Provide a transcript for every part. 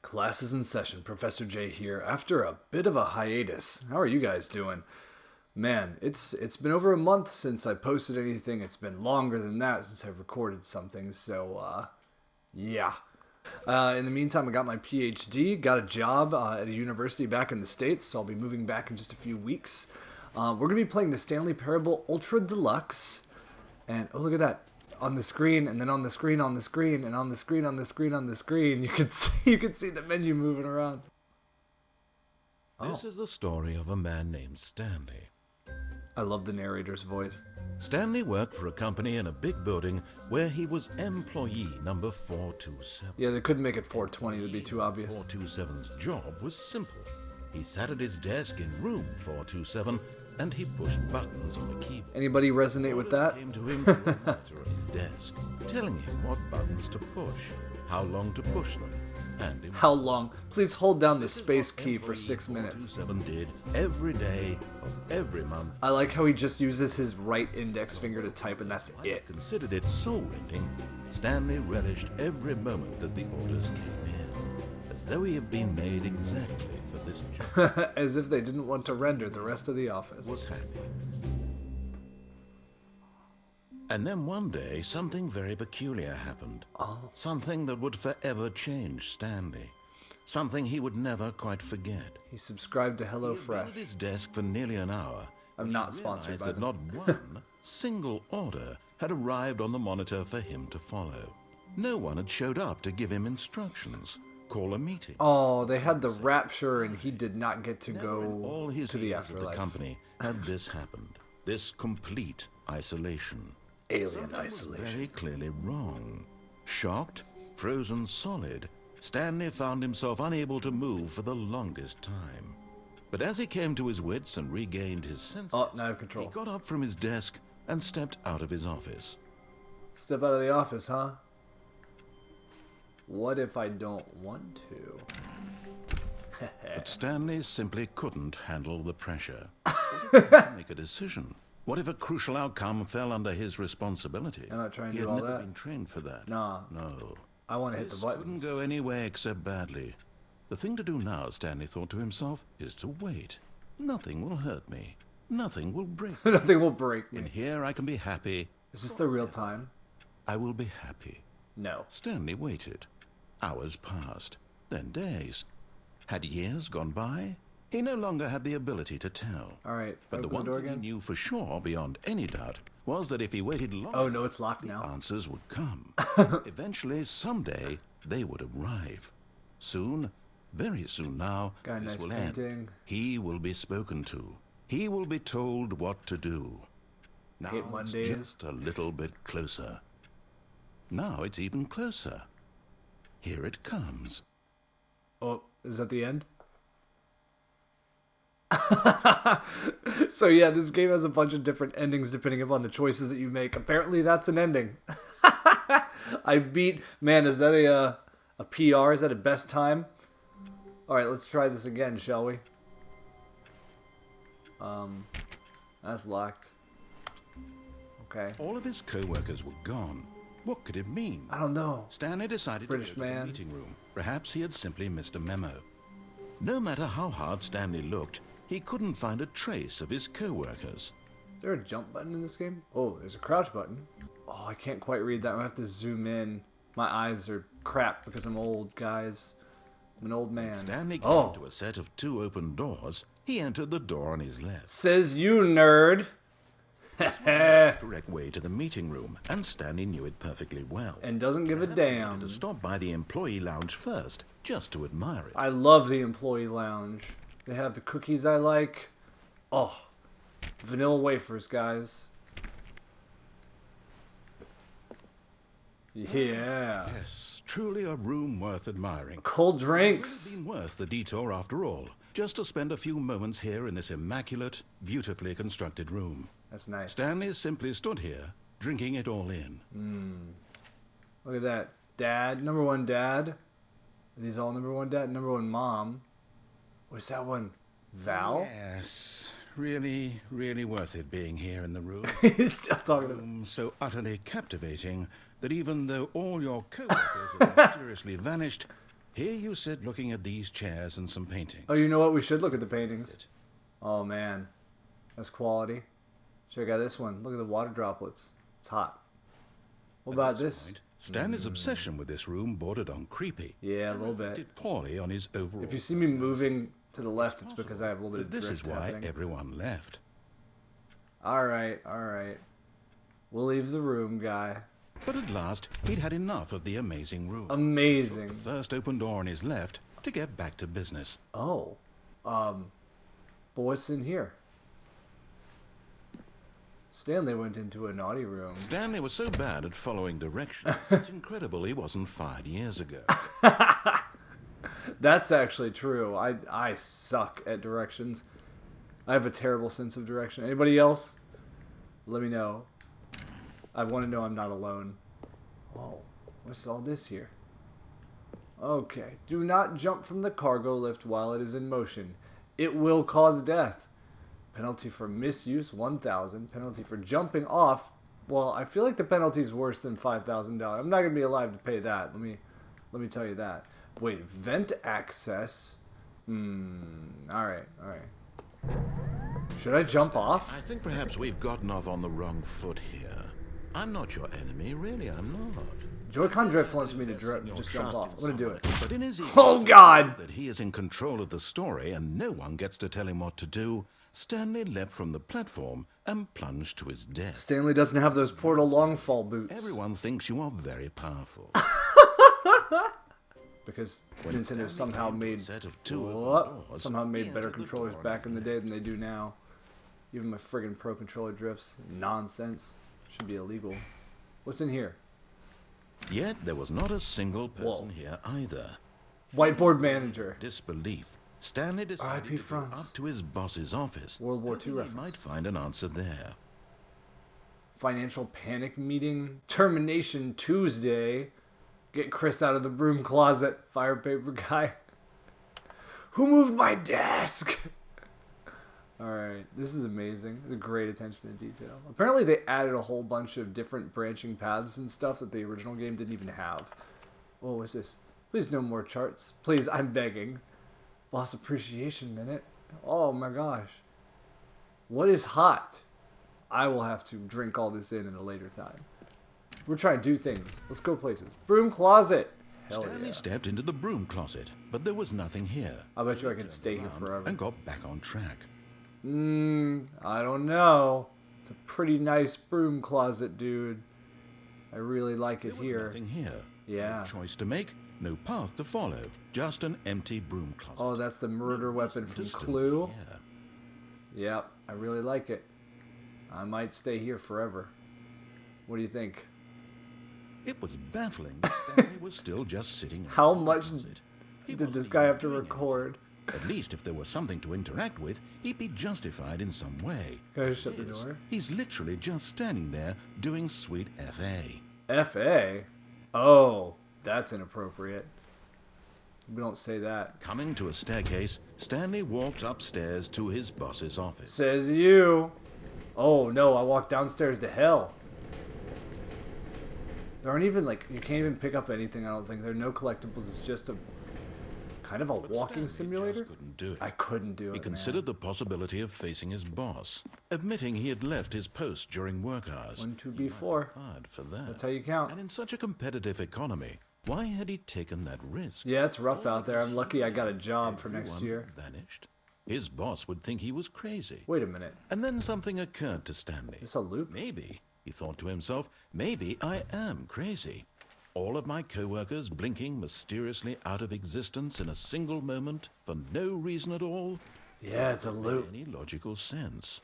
Class is in session. Professor J here. After a bit of a hiatus, how are you guys doing? Man, it's been over a month since I posted anything. It's been longer than that since I've recorded something. So, yeah. In the meantime, I got my PhD, got a job at a university back in the States, so I'll be moving back in just a few weeks. We're going to be playing the Stanley Parable Ultra Deluxe. And, oh, look at that. On the screen, and then on the screen, on the screen, and on the screen, on the screen, on the screen. You can see the menu moving around. This is the story of a man named Stanley. I love the narrator's voice. Stanley worked for a company in a big building where he was employee number 427. Yeah, they couldn't make it 420. That'd be too obvious. 427's job was simple. He sat at his desk in room 427 and he pushed buttons on the keyboard. Anybody resonate with that? Came to him through a monitor at his desk, telling him what buttons to push, how long to push them, and how long? Please hold down the space key for 6 minutes. 427 did every day of every month. I like how he just uses his right index finger to type, and that's it. Considered it soul-rending, Stanley relished every moment that the orders came in, as though he had been made exactly for this job. As if they didn't want to render the rest of the office. Was happy. And then one day, something very peculiar happened. Oh. Something that would forever change Stanley. Something he would never quite forget. He subscribed to He was HelloFresh. at his desk for nearly an hour. I'm not sponsored by that them. not one single order had arrived on the monitor for him to follow. No one had showed up to give him instructions, call a meeting. Oh, they had the rapture, and he did not get to Never go in all his to the years at afterlife. the company had this happened. This complete isolation. Alien Something was isolation. very clearly wrong. Shocked, frozen solid, Stanley found himself unable to move for the longest time. But as he came to his wits and regained his senses, Oh, now I have he control. got up from his desk and stepped out of his office. Step out of the office, huh? What if I don't want to? But Stanley simply couldn't handle the pressure. What if he had to make a decision? What if a crucial outcome fell under his responsibility? I'm not trying to He do had all never that. been trained for that. Nah. No. I want to hit the This couldn't buttons. go any way except badly. The thing to do now, Stanley thought to himself, is to wait. Nothing will hurt me. Nothing will break me. Nothing will break In me. here I can be happy. Is this the real time? I will be happy. No. Stanley waited. Hours passed. Then days. Had years gone by? He no longer had the ability to tell. All right. But the Open one door thing he again. knew for sure, beyond any doubt, was that if he waited long Oh no, it's locked the now. answers would come. Eventually, someday, they would arrive. Soon, very soon now, Got a this nice will painting. end. He will be spoken to. He will be told what to do. Now Hate it's Mondays. just a little bit closer. Now it's even closer. Here it comes. Oh, is that the end? So yeah, this game has a bunch of different endings depending upon the choices that you make. Apparently that's an ending. I beat... Man, is that a PR? Is that a best time? Alright, let's try this again, shall we? That's locked. Okay. All of his co-workers were gone. What could it mean? I don't know. Stanley decided British to go to the man. meeting room. Perhaps he had simply missed a memo. No matter how hard Stanley looked, he couldn't find a trace of his co-workers. Is there a jump button in this game? Oh, there's a crouch button. Oh, I can't quite read that. I'm gonna have to zoom in. My eyes are crap because I'm old, guys. I'm an old man. Stanley came Oh, to a set of 2 open doors. He entered the door on his left. says you, nerd. Correct way to the meeting room, and Stanley knew it perfectly well. And doesn't give a Perhaps he damn. wanted to stop by the employee lounge first, just to admire it. I love the employee lounge. They have the cookies I like. Oh, vanilla wafers, guys. Yeah. Yes, truly a room worth admiring. Cold It drinks. would have been worth the detour after all, just to spend a few moments here in this immaculate, beautifully constructed room. That's nice. Stanley simply stood here, drinking it all in. Look at that. Dad. Number one dad. Are these all number one dad? Number one mom. What's that one? Val? Yes, really, really worth it being here in the room. He's still talking about Room so utterly captivating that even though all your co-workers have mysteriously vanished, Here you sit looking at these chairs and some paintings. Oh, you know what? We should look at the paintings. Oh, man. That's quality. Check out this one. Look at the water droplets. It's hot. What about this? Stanley's obsession with this room bordered on creepy. Yeah, a little bit. Reflected poorly on his overall. If you see me moving to the left, it's because I have a little bit of drift This is why happening. everyone left. Alright, alright. We'll leave the room, guy. But at last, he'd had enough of the amazing room. Amazing. The first open door on his left to get back to business. Oh. But what's in here? Stanley went into a naughty room. Stanley was so bad at following directions, it's incredible he wasn't fired years ago. That's actually true. I suck at directions. I have a terrible sense of direction. Anybody else? Let me know. I want to know I'm not alone. Whoa. What's all this here? Okay. Do not jump from the cargo lift while it is in motion. It will cause death. Penalty for misuse, 1,000. Penalty for jumping off. Well, I feel like the penalty is worse than $5,000. I'm not going to be alive to pay that. Let me tell you that. Wait, vent access. Alright, alright. Should I jump off? I think perhaps we've gotten off on the wrong foot here. I'm not your enemy, really, I'm not. Joy-Con Drift wants me to just jump off. I'm going to do it. But in his Oh, God! that he is in control of the story and no one gets to tell him what to do, Stanley leapt from the platform and plunged to his death. Stanley doesn't have those Portal Longfall boots. Everyone thinks you are very powerful. Because Nintendo somehow made set of two open doors, somehow made he better entered the controllers door back in the day than they do now. Even my friggin' Pro Controller drifts. Nonsense. Should be illegal. What's in here? Yet there was not a single person Whoa. here either. Whiteboard manager. Disbelief, Stanley decided R.I.P. to go France. up to his boss's office. World War II hoping reference. He might find an answer there. Financial panic meeting. Termination Tuesday. Get Chris out of the broom closet. Fire paper guy. Who moved my desk? Alright, this is amazing. The great attention to detail. Apparently they added a whole bunch of different branching paths and stuff that the original game didn't even have. Oh, what's this? Please no more charts. Please, I'm begging. Boss appreciation minute. Oh my gosh. What is hot? I will have to drink all this in a later time. We're trying to do things. Let's go places. Broom closet. Hell Stanley yeah. stepped into the broom closet, but there was nothing here. I bet you I He can stay here turned forever. and got back on track. I don't know. It's a pretty nice broom closet, dude. I really like it There was here. nothing here. Yeah. No choice to make, no path to follow, just an empty broom closet. Oh, that's the murder weapon Reason from to still Clue. be here. Yep, I really like it. I might stay here forever. What do you think? It was baffling that Stanley was still just sitting in How the much closet. He did wasn't this guy even have to doing record? anything. At least if there was something to interact with, he'd be justified in some way. Can I shut the His, door? He's literally just standing there doing sweet FA. F.A.? Oh, that's inappropriate. We don't say that. Coming to a staircase, Stanley walked upstairs to his boss's office. Says you. Oh no, I walked downstairs to hell. There aren't even, like, you can't even pick up anything, I don't think. There are no collectibles. It's just a kind of a walking Stanley simulator. just couldn't do it. I couldn't do it, He considered the possibility of facing his boss, admitting he had left his post during work hours. 1, 2, He might B4. be fired for that. That's how you count. And in such a competitive economy, why had he taken that risk? Yeah, it's rough out there. I'm lucky I got a job for next Everyone year. vanished. His boss would think he was crazy. Wait a minute. And then something occurred to Stanley. Is this a loop? Maybe, he thought to himself, maybe I am crazy. All of my co-workers blinking mysteriously out of existence in a single moment for no reason at all? Yeah, it's a loop. Any logical sense.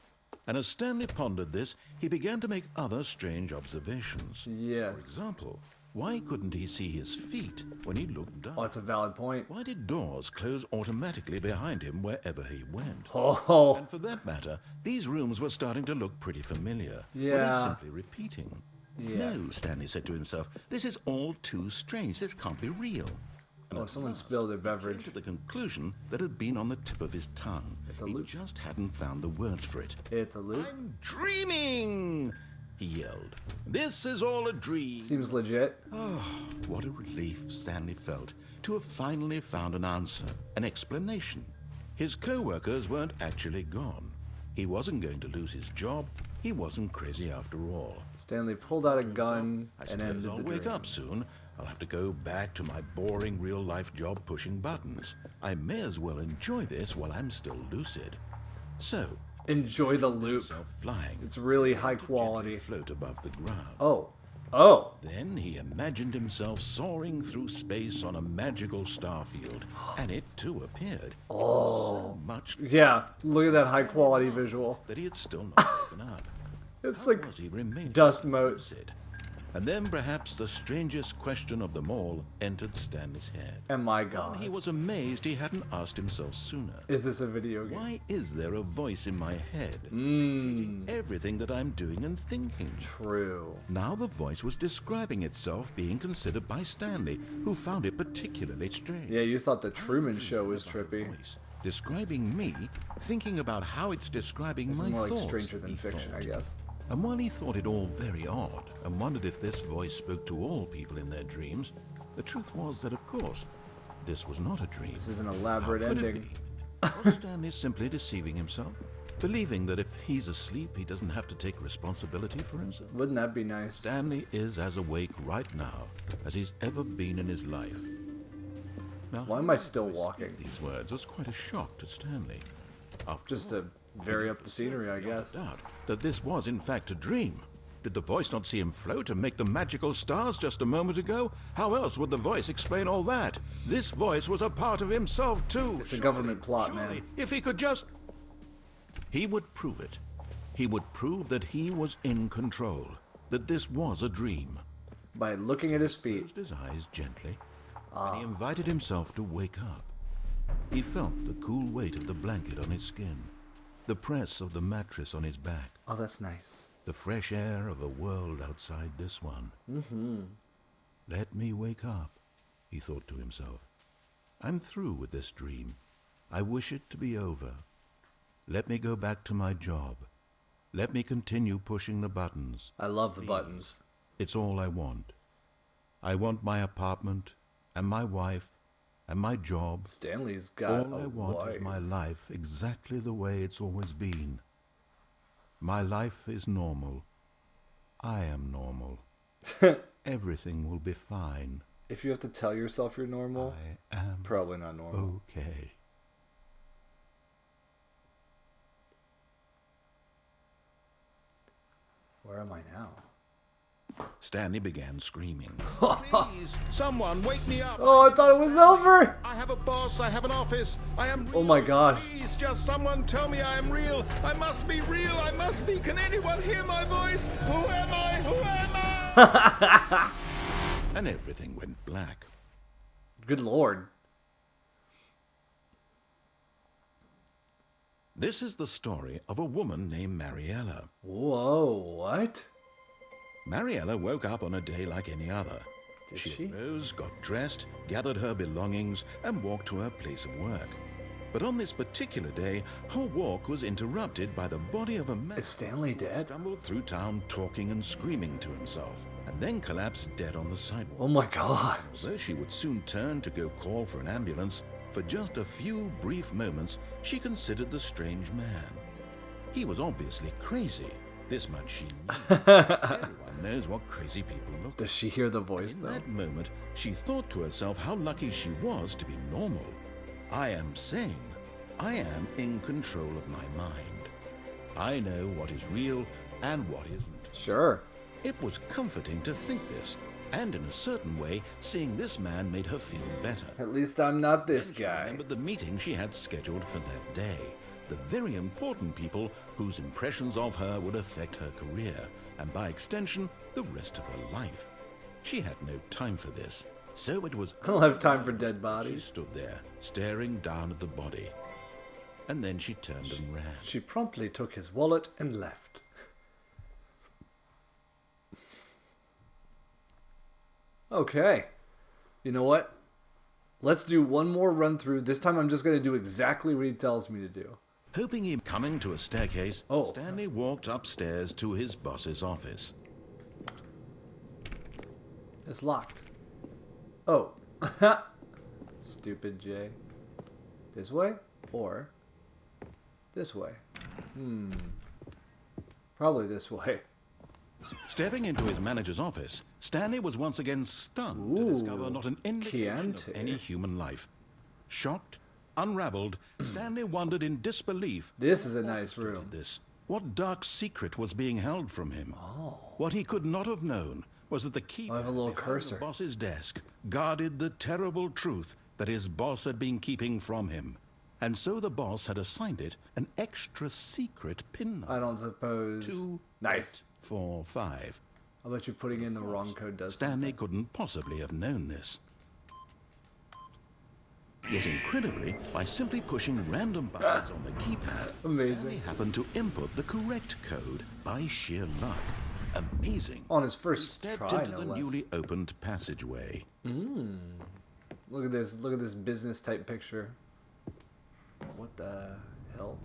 And as Stanley pondered this, he began to make other strange observations. For Yes. example, why couldn't he see his feet when he looked up? Oh, that's a valid point. Why did doors close automatically behind him wherever he went? Oh, And for that matter, these rooms were starting to look pretty familiar. Were Yeah. they simply repeating? No, Yes. Stanley said to himself, this is all too strange. This can't be real. And oh, at someone last, spilled their he came beverage. to the conclusion that had been on the tip of his tongue. It's a he loop. just hadn't found the words for it. It's a loop. I'm dreaming, he yelled. This is all a dream. Seems legit. What a relief Stanley felt to have finally found an answer, an explanation. His co-workers weren't actually gone. He wasn't going to lose his job. He wasn't crazy after all. Stanley pulled out a gun and ended I'll the wake dream. up soon. I'll have to go back to my boring real-life job pushing buttons. I may as well enjoy this while I'm still lucid. So, Enjoy the loop. flying. It's really high quality. Float above the ground. Oh. Oh. Then he imagined himself soaring through space on a magical starfield, and it too appeared. So much fun Yeah. Look at that high quality visual. that he had still not woken up. It's How like was he remaining dust motes. lucid? And then perhaps the strangest question of them all entered Stanley's head. And my He God. was amazed he hadn't asked himself sooner. Is this a video game? Why is there a voice in my head dictating everything that I'm doing and thinking? True. Now the voice was describing itself being considered by Stanley, who found it particularly strange. Yeah, you thought the Truman Show was trippy. Voice describing me, thinking about how it's describing This my is more like thoughts. Stranger Than he Fiction, thought. I guess. And while he thought it all very odd and wondered if this voice spoke to all people in their dreams, the truth was that, of course, this was not a dream. This is an elaborate How could it ending. be? Was Stanley simply deceiving himself? Believing that if he's asleep, he doesn't have to take responsibility for himself? Wouldn't that be nice? Stanley is as awake right now as he's ever been in his life. Now, Why am I still walking? these words was quite a shock to Stanley. After Just to vary up the scenery, I guess. doubt that this was in fact a dream. Did the voice not see him float and make the magical stars just a moment ago? How else would the voice explain all that? This voice was a part of himself too. It's a government plot, man. If he could just... He would prove it. He would prove that he was in control. That this was a dream. By looking at his feet. Closed his eyes gently, and he invited himself to wake up. He felt the cool weight of the blanket on his skin, the press of the mattress on his back, Oh, that's nice. the fresh air of a world outside this one. Let me wake up, he thought to himself. I'm through with this dream. I wish it to be over. Let me go back to my job. Let me continue pushing the buttons. I love the buttons. It's all I want. I want my apartment, and my wife, and my job. Stanley's got All I a want wife. is my life exactly the way it's always been. My life is normal. I am normal. Everything will be fine. If you have to tell yourself you're normal, I am probably not normal. okay. Where am I now? Stanley began screaming. Please, someone wake me up. Oh, I thought it was over! I have a boss. I have an office. I am real. Oh my God. Please, just someone tell me I am real. I must be real. I must be. Can anyone hear my voice? Who am I? Who am I? And everything went black. Good Lord. This is the story of a woman named Mariella. Whoa, what? Mariella woke up on a day like any other. Did she? Arose, got dressed, gathered her belongings, and walked to her place of work. But on this particular day, her walk was interrupted by the body of a man. Is Stanley dead? Stumbled through town talking and screaming to himself, and then collapsed dead on the sidewalk. Oh my God. Although she would soon turn to go call for an ambulance, for just a few brief moments, she considered the strange man. He was obviously crazy. This much she knew. Everyone knows what crazy people look like. Does she hear the voice, In though? that moment, she thought to herself how lucky she was to be normal. I am sane. I am in control of my mind. I know what is real and what isn't. Sure. It was comforting to think this, and in a certain way, seeing this man made her feel better. At least I'm not this She guy. remembered the meeting she had scheduled for that day. The very important people whose impressions of her would affect her career, and by extension, the rest of her life. She had no time for this, so it was... I don't have time for dead She bodies. stood there, staring down at the body. And then she turned and ran. She promptly took his wallet and left. Okay. You know what? Let's do one more run through. This time I'm just going to do exactly what he tells me to do. Hoping him coming to a staircase, Oh. Stanley walked upstairs to his boss's office. It's locked. Oh. Stupid Jay. This way? Or this way? Probably this way. Stepping into his manager's office, Stanley was once again stunned to discover not an indication of any human life. Shocked, unraveled, Stanley wondered in disbelief. This is a nice room. What dark secret was being held from him? What he could not have known was that the key I have a little cursor. The boss's desk guarded the terrible truth that his boss had been keeping from him. And so the boss had assigned it an extra secret pin number. I don't suppose. Nice. 245. I bet you putting in the wrong code does Stanley something. couldn't possibly have known this. Yet incredibly, by simply pushing random buttons on the keypad, Amazing. Stanley happened to input the correct code by sheer luck. Amazing. On his first He stepped try, into no the less. newly opened passageway. Look at this. Look at this business type picture. What the hell?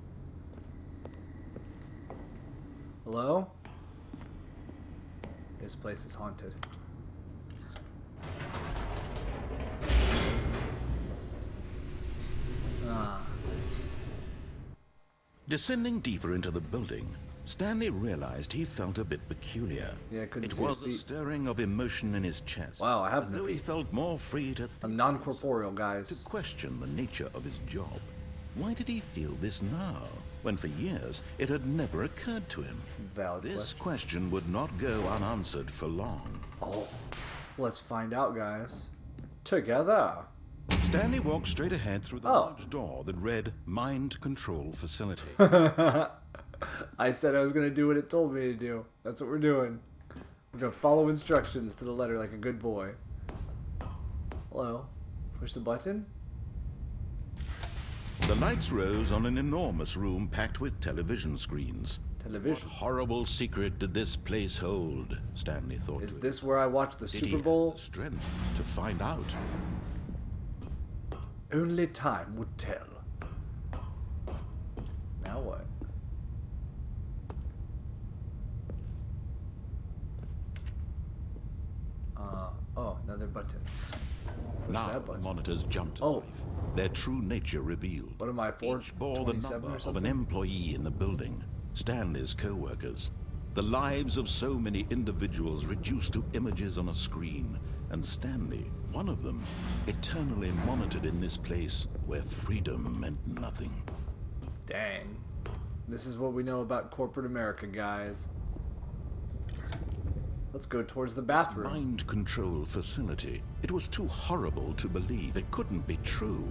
Hello? This place is haunted. Descending deeper into the building, Stanley realized he felt a bit peculiar. Yeah, I couldn't It see was his a feet. stirring of emotion in his chest. Wow, I have as no though he feet. felt more free to I'm non-corporeal, guys. question the nature of his job. Why did he feel this now, when for years it had never occurred to him? Valid This question. question would not go unanswered for long. Oh, let's find out, guys. Together. Stanley walked straight ahead through the Oh. large door that read Mind Control Facility. I said I was going to do what it told me to do. That's what we're doing. We're going to follow instructions to the letter like a good boy. Hello. Push the button. The lights rose on an enormous room packed with television screens. Television. What horrible secret did this place hold? Stanley thought. Is to this where I watch the himself. Did he Super have Bowl? the strength to find out? Only time would tell. Now what? Oh, another button. Where's Now that the button? monitors jumped to Oh. life, their true nature revealed. What am I, Each bore the 427 number or of something? an employee in the building, Stanley's co-workers. The lives of so many individuals reduced to images on a screen, and Stanley, one of them, eternally monitored in this place where freedom meant nothing. Dang. This is what we know about corporate America, guys. Let's go towards the bathroom. Mind control facility. It was too horrible to believe. It couldn't be true.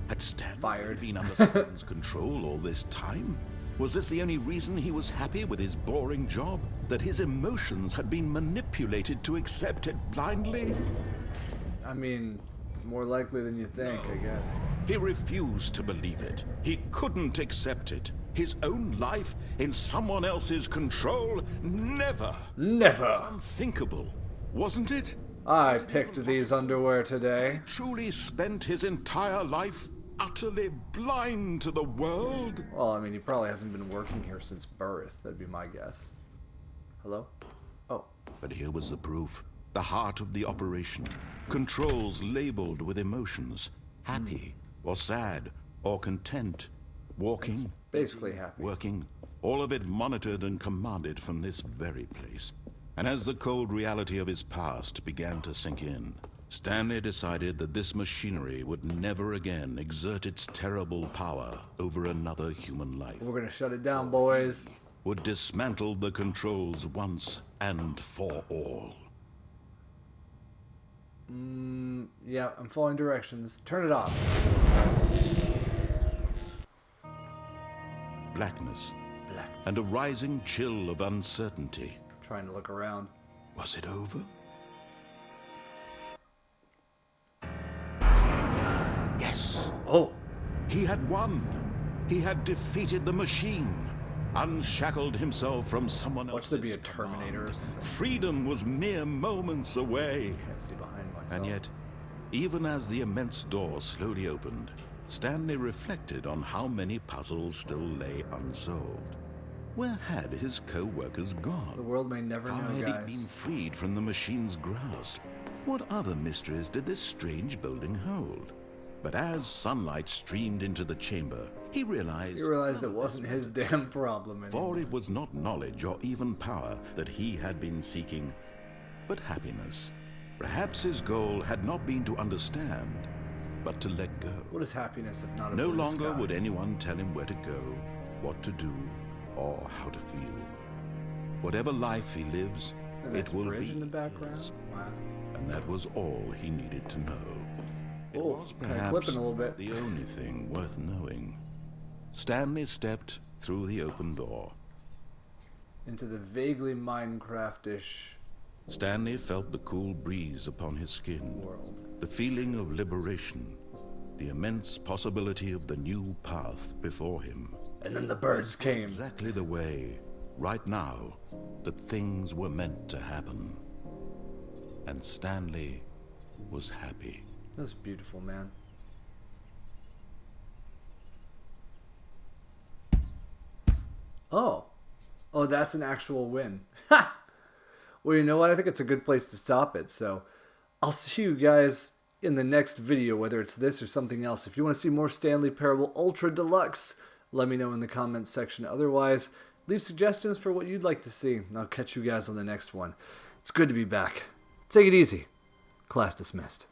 Had Stanley Fired. been under someone's control all this time? Was this the only reason he was happy with his boring job? That his emotions had been manipulated to accept it blindly? I mean, more likely than you think, I guess. He refused to believe it. He couldn't accept it. His own life in someone else's control? Never. Never. Unthinkable, wasn't it? I picked these underwear today. Truly spent his entire life utterly blind to the world? Well, I mean, he probably hasn't been working here since birth. That'd be my guess. Hello? Oh. But here was the proof. The heart of the operation. Controls labeled with emotions. Happy, or sad, or content. Walking, Basically happy. working, all of it monitored and commanded from this very place. And as the cold reality of his past began to sink in, Stanley decided that this machinery would never again exert its terrible power over another human life. We're gonna shut it down, boys. Would dismantle the controls once and for all. Yeah, I'm following directions. Turn it off. Blackness Black. and a rising chill of uncertainty. Trying to look around. Was it over? Yes. Oh. He had won. He had defeated the machine. Unshackled himself from someone Watch else's there be a Terminator or something. Freedom was mere moments away. Can't see behind myself. And yet, even as the immense door slowly opened, Stanley reflected on how many puzzles still lay unsolved. Where had his co-workers The gone? world may never How know, had guys. he been freed from the machine's grasp? What other mysteries did this strange building hold? But as sunlight streamed into the chamber, he realized it wasn't his damn problem anymore. For it was not knowledge or even power that he had been seeking, but happiness. Perhaps his goal had not been to understand, but to let go. What is happiness if not a No blue longer sky? would anyone tell him where to go, what to do, or how to feel. Whatever life he lives, A nice it will bridge be in the background. his. Wow. And that was all he needed to know. It Oh, was kinda perhaps clipping a little bit. the only thing worth knowing. Stanley stepped through the open door. Into the vaguely Minecraft-ish Stanley felt the cool breeze upon his skin, world. the feeling of liberation, the immense possibility of the new path before him. And then the birds came. Exactly the way, right now, that things were meant to happen. And Stanley was happy. That's beautiful, man. Oh. Oh, that's an actual win. Ha! Well, you know what? I think it's a good place to stop it. So I'll see you guys in the next video, whether it's this or something else. If you want to see more Stanley Parable Ultra Deluxe, let me know in the comments section. Otherwise, leave suggestions for what you'd like to see. And I'll catch you guys on the next one. It's good to be back. Take it easy. Class dismissed.